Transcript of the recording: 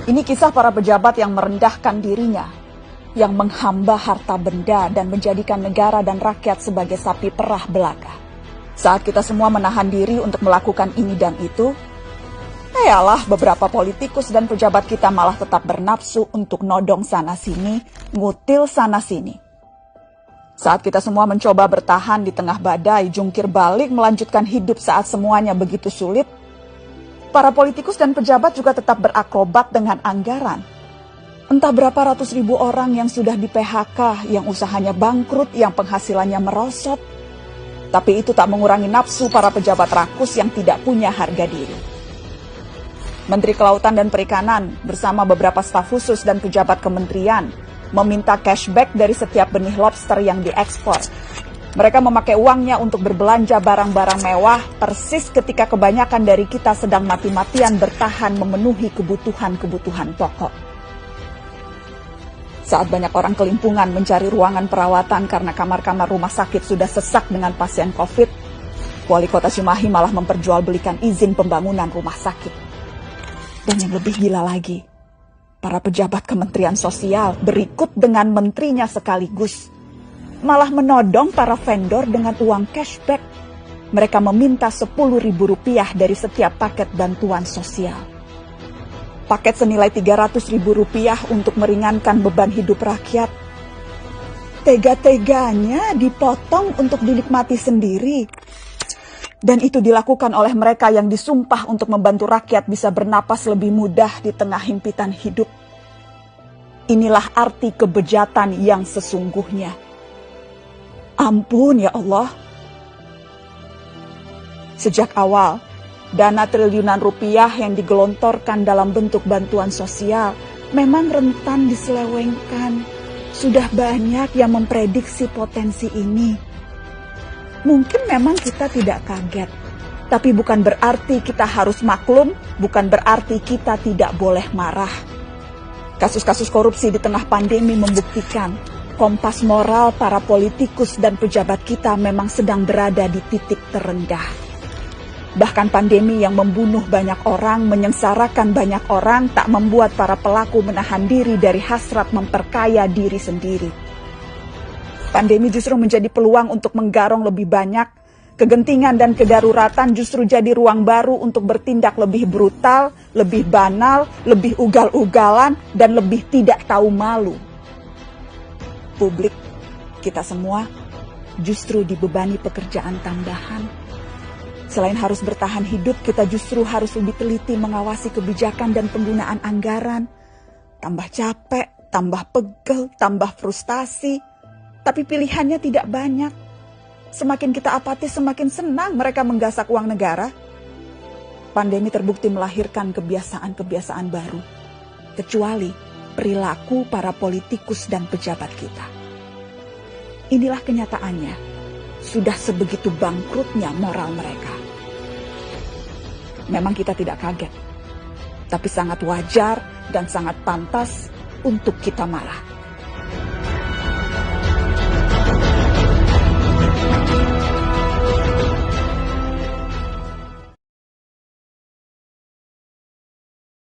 Ini kisah para pejabat yang merendahkan dirinya, yang menghamba harta benda dan menjadikan negara dan rakyat sebagai sapi perah belaka. Saat kita semua menahan diri untuk melakukan ini dan itu, yalah beberapa politikus dan pejabat kita malah tetap bernafsu untuk nodong sana-sini, ngutil sana-sini. Saat kita semua mencoba bertahan di tengah badai, jungkir balik melanjutkan hidup saat semuanya begitu sulit, para politikus dan pejabat juga tetap berakrobat dengan anggaran. Entah berapa ratus ribu orang yang sudah di PHK, yang usahanya bangkrut, yang penghasilannya merosot. Tapi itu tak mengurangi nafsu para pejabat rakus yang tidak punya harga diri. Menteri Kelautan dan Perikanan bersama beberapa staf khusus dan pejabat kementerian meminta cashback dari setiap benih lobster yang diekspor. Mereka memakai uangnya untuk berbelanja barang-barang mewah persis ketika kebanyakan dari kita sedang mati-matian bertahan memenuhi kebutuhan-kebutuhan pokok. Saat banyak orang kelimpungan mencari ruangan perawatan karena kamar-kamar rumah sakit sudah sesak dengan pasien COVID, Wali Kota Cimahi malah memperjualbelikan izin pembangunan rumah sakit. Dan yang lebih gila lagi, para pejabat Kementerian Sosial berikut dengan menterinya sekaligus malah menodong para vendor dengan uang cashback. Mereka meminta Rp10.000 dari setiap paket bantuan sosial. Paket senilai Rp300.000 untuk meringankan beban hidup rakyat. Tega-teganya dipotong untuk dinikmati sendiri. Dan itu dilakukan oleh mereka yang disumpah untuk membantu rakyat bisa bernapas lebih mudah di tengah himpitan hidup. Inilah arti kebejatan yang sesungguhnya. Ampun ya Allah. Sejak awal, dana triliunan rupiah yang digelontorkan dalam bentuk bantuan sosial memang rentan diselewengkan. Sudah banyak yang memprediksi potensi ini. Mungkin memang kita tidak kaget, tapi bukan berarti kita harus maklum, bukan berarti kita tidak boleh marah. Kasus-kasus korupsi di tengah pandemi membuktikan kompas moral para politikus dan pejabat kita memang sedang berada di titik terendah. Bahkan pandemi yang membunuh banyak orang, menyengsarakan banyak orang, tak membuat para pelaku menahan diri dari hasrat memperkaya diri sendiri. Pandemi justru menjadi peluang untuk menggarong lebih banyak. Kegentingan dan kedaruratan justru jadi ruang baru untuk bertindak lebih brutal, lebih banal, lebih ugal-ugalan, dan lebih tidak tahu malu. Publik, kita semua justru dibebani pekerjaan tambahan. Selain harus bertahan hidup, kita justru harus lebih teliti mengawasi kebijakan dan penggunaan anggaran. Tambah capek, tambah pegel, tambah frustasi. Tapi pilihannya tidak banyak. Semakin kita apatis, semakin senang mereka menggasak uang negara. Pandemi terbukti melahirkan kebiasaan-kebiasaan baru. Kecuali perilaku para politikus dan pejabat kita. Inilah kenyataannya. Sudah sebegitu bangkrutnya moral mereka. Memang kita tidak kaget, tapi sangat wajar dan sangat pantas untuk kita marah.